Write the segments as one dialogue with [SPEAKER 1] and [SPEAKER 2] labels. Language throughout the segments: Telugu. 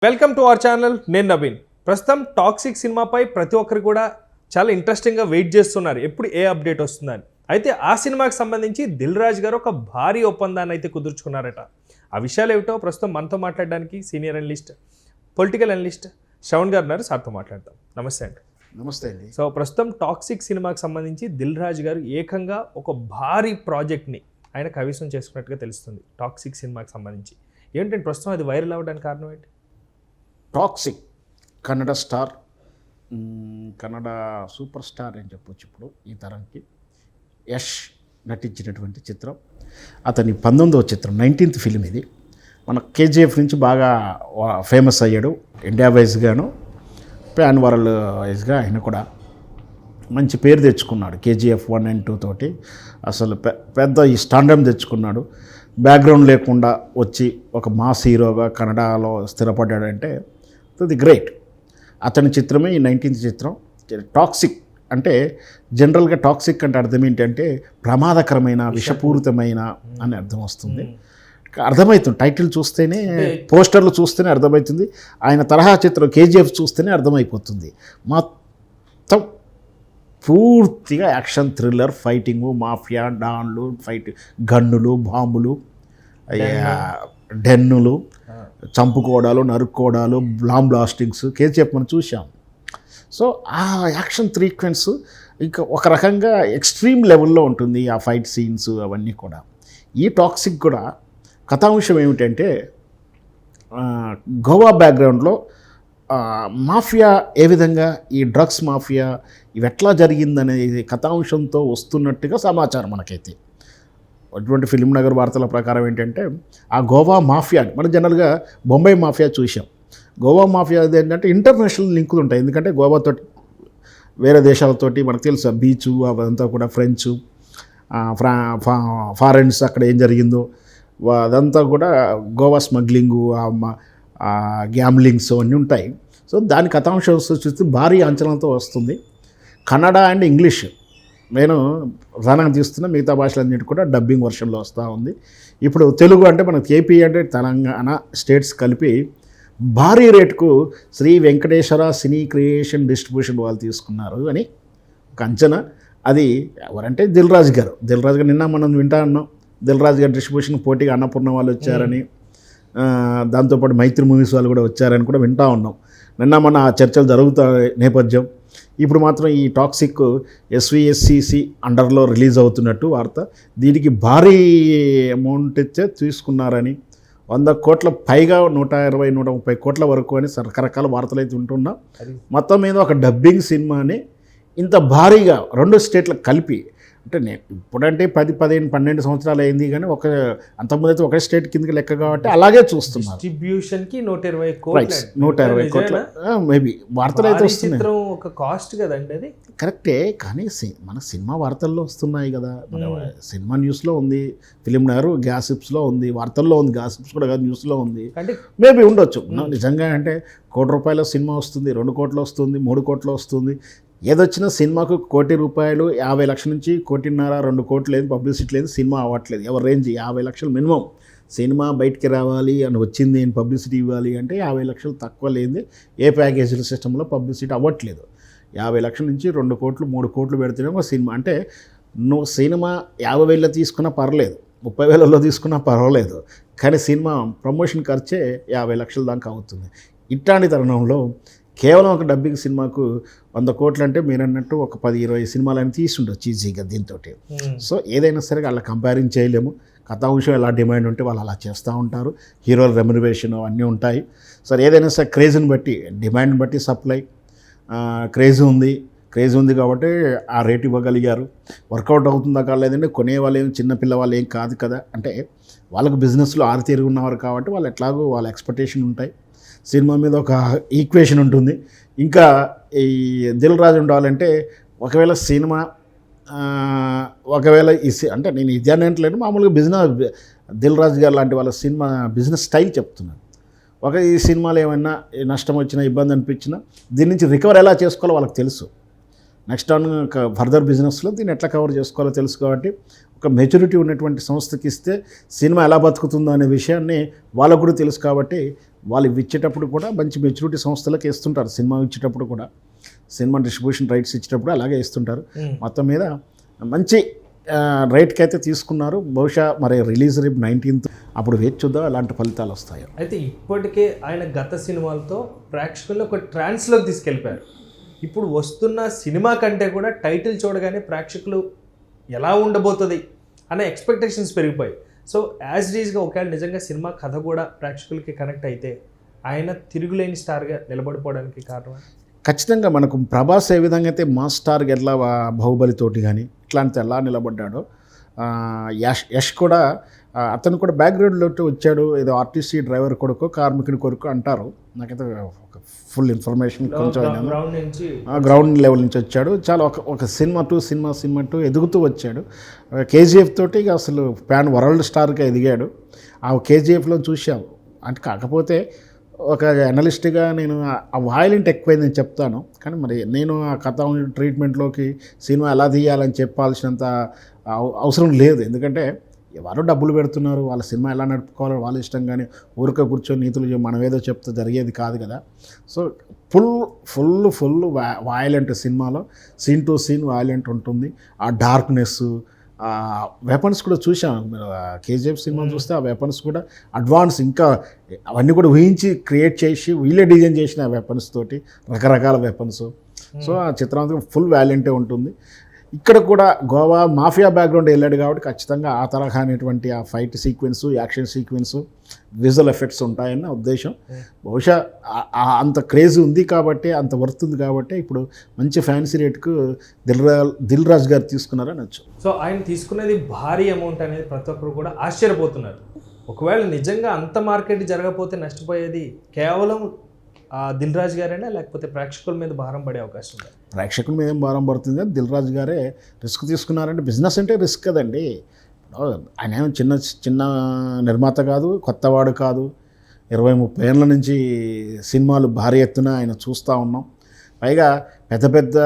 [SPEAKER 1] Welcome to our channel. నేను నవీన్. ప్రస్తుతం టాక్సిక్ సినిమాపై ప్రతి ఒక్కరు కూడా చాలా ఇంట్రెస్టింగ్గా వెయిట్ చేస్తున్నారు ఎప్పుడు ఏ అప్డేట్ వస్తుందని. అయితే ఆ సినిమాకి సంబంధించి దిల్ రాజు గారు ఒక భారీ ఒప్పందాన్ని అయితే కుదుర్చుకున్నారట. ఆ విషయాలు ఏమిటో ప్రస్తుతం మనతో మాట్లాడడానికి senior analyst, political analyst Shravan గారు ఉన్నారు. సార్తో మాట్లాడతాం. నమస్తే అండి.
[SPEAKER 2] నమస్తే అండి.
[SPEAKER 1] సో ప్రస్తుతం టాక్సిక్ సినిమాకి సంబంధించి దిల్ రాజు గారు ఏకంగా ఒక భారీ ప్రాజెక్ట్ని ఆయన కవిసం చేసుకున్నట్టుగా తెలుస్తుంది టాక్సిక్ సినిమాకి సంబంధించి. ఏంటంటే ప్రస్తుతం అది వైరల్ అవ్వడానికి కారణం ఏంటి?
[SPEAKER 2] Toxic Kannada star, Kannada super star అని చెప్పొచ్చు ఇప్పుడు ఈ తరంకి. యష్ నటించినటువంటి చిత్రం, అతని 19వ చిత్రం, 19th ఫిలిం ఇది. మన కేజీఎఫ్ నుంచి బాగా ఫేమస్ అయ్యాడు ఇండియా వైజ్గాను, ప్యాన్ వరల్డ్ వైజ్గా ఆయన కూడా మంచి పేరు తెచ్చుకున్నాడు. కేజీఎఫ్ 1 and 2 తోటి అసలు పెద్ద ఈ స్టాండర్డ్ తెచ్చుకున్నాడు. బ్యాక్గ్రౌండ్ లేకుండా వచ్చి ఒక మాస్ హీరోగా కన్నడలో స్థిరపడ్డాడంటే అది గ్రేట్. అతని చిత్రమే ఈ 19th చిత్రం. టాక్సిక్ అంటే జనరల్గా టాక్సిక్ అంటే అర్థం ఏంటంటే ప్రమాదకరమైన, విషపూరితమైన అని అర్థం వస్తుంది. అర్థమవుతుంది టైటిల్ చూస్తేనే, పోస్టర్లు చూస్తేనే అర్థమవుతుంది. ఆయన తరహా చిత్రం కేజీఎఫ్ చూస్తేనే అర్థమైపోతుంది. మొత్తం పూర్తిగా యాక్షన్ థ్రిల్లర్, ఫైటింగు, మాఫియా, డాన్లు, ఫైట్, గన్నులు, బాంబులు, డెన్నులు, చంపుకోవడాలు, నరుక్కోవడాలు, బాంబ్ బ్లాస్టింగ్స్ కేజీఎఫ్ మనం చూసాం. సో ఆ యాక్షన్ సీక్వెన్స్ ఇంకా ఒక రకంగా ఎక్స్ట్రీమ్ లెవెల్లో ఉంటుంది. ఆ ఫైట్ సీన్స్ అవన్నీ కూడా. ఈ టాక్సిక్ కూడా కథాంశం ఏమిటంటే గోవా బ్యాక్గ్రౌండ్లో మాఫియా ఏ విధంగా, ఈ డ్రగ్స్ మాఫియా ఇవి ఎట్లా జరిగిందనేది కథాంశంతో వస్తున్నట్టుగా సమాచారం మనకైతే. అటువంటి ఫిలిం నగర్ వార్తల ప్రకారం ఏంటంటే ఆ గోవా మాఫియా, మనం జనరల్గా బొంబాయి మాఫియా చూసాం. గోవా మాఫియా ఏంటంటే ఇంటర్నేషనల్ లింకులు ఉంటాయి. ఎందుకంటే గోవాతో వేరే దేశాలతోటి మనకు తెలుసు, బీచు అదంతా కూడా ఫ్రెంచ్, ఫారెన్స్ అక్కడ ఏం జరిగిందో అదంతా కూడా గోవా స్మగ్లింగు, గ్యామ్లింగ్స్ అన్నీ ఉంటాయి. సో దాని కథాంశం చూస్తే భారీ అంచనాలతో వస్తుంది. కన్నడ అండ్ ఇంగ్లీష్ నేను ప్రధానంగా తీస్తున్న, మిగతా భాషలన్నిటి కూడా డబ్బింగ్ వర్షన్లో వస్తూ ఉంది. ఇప్పుడు తెలుగు అంటే మనకి ఏపీ అంటే తెలంగాణ స్టేట్స్ కలిపి భారీ రేటుకు శ్రీ వెంకటేశ్వర సినీ క్రియేషన్ డిస్ట్రిబ్యూషన్ వాళ్ళు తీసుకున్నారు అని ఒక అంచనా. అది ఎవరంటే దిల్ రాజు గారు. నిన్న మనం వింటా ఉన్నాం, దిల్ రాజు గారు డిస్ట్రిబ్యూషన్ పోటీగా అన్నపూర్ణ వాళ్ళు వచ్చారని, దాంతోపాటు మైత్రి మూవీస్ వాళ్ళు కూడా వచ్చారని కూడా వింటూ ఉన్నాం. నిన్న మన ఆ చర్చలు జరుగుతా నేపథ్యం. ఇప్పుడు మాత్రం ఈ టాక్సిక్ SVSCC అండర్లో రిలీజ్ అవుతున్నట్టు వార్త. దీనికి భారీ అమౌంట్ ఇచ్చే తీసుకున్నారని, 100 కోట్ల పైగా, 120-130 కోట్ల వరకు అని రకరకాల వార్తలు అయితే ఉంటున్నాం. మొత్తం మీద ఒక డబ్బింగ్ సినిమాని ఇంత భారీగా 2 స్టేట్లకు కలిపి, అంటే నేను ఇప్పుడంటే 10, 15, 12 సంవత్సరాలు అయింది, కానీ అంతకుముందు అయితే ఒకే స్టేట్ కిందకి లెక్క కాబట్టి అలాగే చూస్తున్నారు.
[SPEAKER 1] డిస్ట్రిబ్యూషన్కి 120
[SPEAKER 2] కోట్ల మేబీ వార్తలు అయితే వస్తున్నాయి.
[SPEAKER 1] ఒక కాస్ట్ కదండి అది.
[SPEAKER 2] కరెక్టే, కానీ మన సినిమా వార్తల్లో వస్తున్నాయి కదా. మన సినిమా న్యూస్లో ఉంది, ఫిలిం నగర్ గ్యాసిప్స్లో ఉంది, వార్తల్లో ఉంది, గ్యాసిప్స్ కూడా కాదు న్యూస్లో ఉంది. మేబీ ఉండొచ్చు నిజంగా. అంటే ₹1 కోటి సినిమా వస్తుంది, 2 కోట్లు వస్తుంది, 3 కోట్లు వస్తుంది. ఏదొచ్చినా సినిమాకు ₹1 కోటి, 50 లక్షల నుంచి 1.5 2 కోట్లు లేదు, పబ్లిసిటీ లేదు, సినిమా అవ్వట్లేదు. ఎవరి రేంజ్ 50 లక్షలు మినిమం. సినిమా బయటికి రావాలి అని వచ్చింది, నేను పబ్లిసిటీ ఇవ్వాలి అంటే 50 లక్షలు తక్కువ లేదు. ఏ ప్యాకేజీల సిస్టంలో పబ్లిసిటీ అవ్వట్లేదు. 50 లక్షల నుంచి 2 కోట్లు 3 కోట్లు పెడితేనే ఒక సినిమా. అంటే నువ్వు సినిమా 50,000 తీసుకున్నా పర్లేదు, 30,000లో తీసుకున్నా పర్వాలేదు, కానీ సినిమా ప్రమోషన్ ఖర్చే 50 లక్షల దాకా అవుతుంది. ఇట్లాంటి తరుణంలో కేవలం ఒక డబ్బింగ్ సినిమాకు 100 కోట్లు అంటే మీరు అన్నట్టు ఒక 10-20 సినిమాలని తీసుండొచ్చు ఈజీగా దీంతో. సో ఏదైనా సరే అలా కంపేరింగ్ చేయలేము. కథాంశం ఎలా డిమాండ్ ఉంటే వాళ్ళు అలా చేస్తూ ఉంటారు. హీరోల రెమ్యునరేషన్ అన్నీ ఉంటాయి. సరే ఏదైనా సరే క్రేజ్ని బట్టి, డిమాండ్ని బట్టి సప్లై, క్రేజ్ ఉంది కాబట్టి ఆ రేట్ ఇవ్వగలిగారు. వర్కౌట్ అవుతుందా కాలేదంటే కొనే వాళ్ళు ఏం చిన్న పిల్లవాళ్ళు ఏం కాదు కదా. అంటే వాళ్ళకు బిజినెస్లో ఆరితేరి ఉన్నవారు కాబట్టి వాళ్ళు ఎట్లాగో వాళ్ళ ఎక్స్పెక్టేషన్ ఉంటాయి. సినిమా మీద ఒక ఈక్వేషన్ ఉంటుంది. ఇంకా ఈ దిల్ రాజు ఉండాలంటే ఒకవేళ సినిమా అంటే నేను ఇది అని అంటలేను, మామూలుగా బిజినెస్ దిల్ రాజు గారు లాంటి వాళ్ళ సినిమా బిజినెస్ స్టైల్ చెప్తున్నాను. ఈ సినిమాలో ఏమైనా నష్టం వచ్చినా, ఇబ్బంది అనిపించినా దీని నుంచి రికవర్ ఎలా చేసుకోవాలో వాళ్ళకి తెలుసు. నెక్స్ట్ ఆన్ ఫర్దర్ బిజినెస్లో దీన్ని ఎట్లా కవర్ చేసుకోవాలో తెలుసు. కాబట్టి ఒక మెచ్యూరిటీ ఉన్నటువంటి సంస్థకి ఇస్తే సినిమా ఎలా బతుకుతుందో అనే విషయాన్ని వాళ్ళకు కూడా తెలుసు. కాబట్టి వాళ్ళు ఇవి ఇచ్చేటప్పుడు కూడా మంచి మెచ్యూరిటీ సంస్థలకు ఇస్తుంటారు. సినిమా ఇచ్చేటప్పుడు కూడా, సినిమా డిస్ట్రిబ్యూషన్ రైట్స్ ఇచ్చేటప్పుడు అలాగే ఇస్తుంటారు. మొత్తం మీద మంచి రేట్కి అయితే తీసుకున్నారు. బహుశా మరి రిలీజ్ రేపు 19th, అప్పుడు వేచి చూద్దాం ఎలాంటి ఫలితాలు వస్తాయో.
[SPEAKER 1] అయితే ఇప్పటికే ఆయన గత సినిమాలతో ప్రేక్షకులను ఒక ట్రాన్స్లోకి తీసుకెళ్ళిపోయారు. ఇప్పుడు వస్తున్న సినిమా కంటే కూడా టైటిల్ చూడగానే ప్రేక్షకులు ఎలా ఉండబోతుంది అనే ఎక్స్పెక్టేషన్స్ పెరిగిపోయాయి. సో యాజ్ డీజ్గా ఒకవేళ నిజంగా సినిమా కథ కూడా ప్రేక్షకులకి కనెక్ట్ అయితే ఆయన తిరుగులేని స్టార్గా నిలబడిపోవడానికి కారణం
[SPEAKER 2] ఖచ్చితంగా మనకు ప్రభాస్ ఏ విధంగా అయితే మాస్ స్టార్గా ఎట్లా బాహుబలితోటి కానీ ఇట్లాంటి ఎలా నిలబడ్డాడో, యష్ కూడా అతను కూడా బ్యాక్గ్రౌండ్లో వచ్చాడు. ఏదో ఆర్టీసీ డ్రైవర్ కొడుకు, కార్మికుడి కొడుకు అంటారు. నాకైతే ఒక ఫుల్ ఇన్ఫర్మేషన్ కొంచెం గ్రౌండ్ లెవెల్ నుంచి వచ్చాడు. చాలా ఒక సినిమా టూ ఎదుగుతూ వచ్చాడు. కేజీఎఫ్ తోటి అసలు ప్యాన్ వరల్డ్ స్టార్గా ఎదిగాడు. ఆ కేజీఎఫ్లో చూసాము. అంటే కాకపోతే ఒక అనలిస్ట్గా నేను ఆ వాయిలెంట్ ఎక్కువైందని చెప్తాను. కానీ మరి నేను ఆ కథ ట్రీట్మెంట్లోకి సినిమా ఎలా తీయాలని చెప్పాల్సినంత అవసరం లేదు. ఎందుకంటే ఎవరు డబ్బులు పెడుతున్నారు, వాళ్ళ సినిమా ఎలా నడుపుకోవాలో వాళ్ళ ఇష్టం. కానీ ఊరికే కూర్చొని నీతులు మనం ఏదో చెప్తే జరిగేది కాదు కదా. సో ఫుల్ వాయిలెంట్ సినిమాలో సీన్ టు సీన్ వాయిలెంట్ ఉంటుంది. ఆ డార్క్నెస్, వెపన్స్ కూడా చూసాం. కేజీఎఫ్ సినిమా చూస్తే ఆ వెపన్స్ కూడా అడ్వాన్స్, ఇంకా అవన్నీ కూడా ఊహించి క్రియేట్ చేసి వీళ్ళే డిజైన్ చేసిన ఆ వెపన్స్ తోటి రకరకాల వెపన్స్. సో ఆ చిత్రం ఫుల్ వ్యాలెంటే ఉంటుంది. ఇక్కడ కూడా గోవా మాఫియా బ్యాక్గ్రౌండ్ వెళ్ళాడు కాబట్టి ఖచ్చితంగా ఆ తరహా అనేటువంటి ఆ ఫైట్ సీక్వెన్సు, యాక్షన్ సీక్వెన్సు, విజువల్ ఎఫెక్ట్స్ ఉంటాయని నా ఉద్దేశం. బహుశా అంత క్రేజ్ ఉంది కాబట్టి, అంత వర్త్ ఉంది కాబట్టి ఇప్పుడు మంచి ఫ్యాన్సీ రేట్కు దిల్ రాజు గారు తీసుకున్నారని వచ్చు.
[SPEAKER 1] సో ఆయన తీసుకునేది భారీ అమౌంట్ అనేది ప్రతి ఒక్కరు కూడా ఆశ్చర్యపోతున్నారు. ఒకవేళ నిజంగా అంత మార్కెట్ జరగకపోతే నష్టపోయేది కేవలం దిల్ రాజు గారేనా, లేకపోతే ప్రేక్షకుల మీద భారం పడే అవకాశం ఉంది?
[SPEAKER 2] ప్రేక్షకుల మీద ఏం భారం పడుతుంది కానీ దిల్ రాజు గారే రిస్క్ తీసుకున్నారంటే, బిజినెస్ అంటే రిస్క్ కదండి. ఆయన ఏమో చిన్న నిర్మాత కాదు, కొత్తవాడు కాదు. 20-30 ఏళ్ళ నుంచి సినిమాలు భారీ ఎత్తున ఆయన చూస్తూ ఉన్నాం. పైగా పెద్ద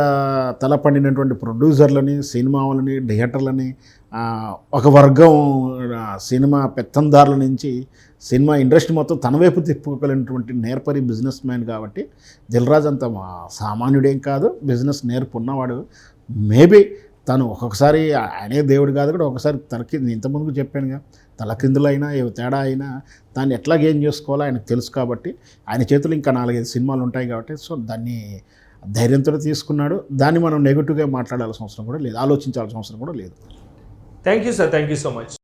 [SPEAKER 2] తల పండినటువంటి ప్రొడ్యూసర్లని, సినిమా వాళ్ళని, థియేటర్లని, ఒక వర్గం సినిమా పెత్తందారుల నుంచి సినిమా ఇండస్ట్రీ మొత్తం తన వైపు తిప్పుకోగలిగినటువంటి నేర్పరి బిజినెస్ మ్యాన్ కాబట్టి దిల్ రాజు అంత సామాన్యుడేం కాదు, బిజినెస్ నేర్పు ఉన్నవాడు. మేబీ తను ఒక్కొక్కసారి ఆయనే దేవుడు కాదు కూడా, ఒకసారి తనకి ఇంతకుముందు చెప్పానుగా, తలకిందులు అయినా ఏ తేడా అయినా దాన్ని ఎట్లా గేమ్ చేసుకోవాలో ఆయనకు తెలుసు కాబట్టి ఆయన చేతులు ఇంకా 4-5 సినిమాలు ఉంటాయి కాబట్టి సో దాన్ని ధైర్యంతో తీసుకున్నాడు. దాన్ని మనం నెగిటివ్గా మాట్లాడాల్సిన అవసరం కూడా లేదు, ఆలోచించాల్సిన అవసరం కూడా లేదు.
[SPEAKER 1] Thank you sir, thank you so much.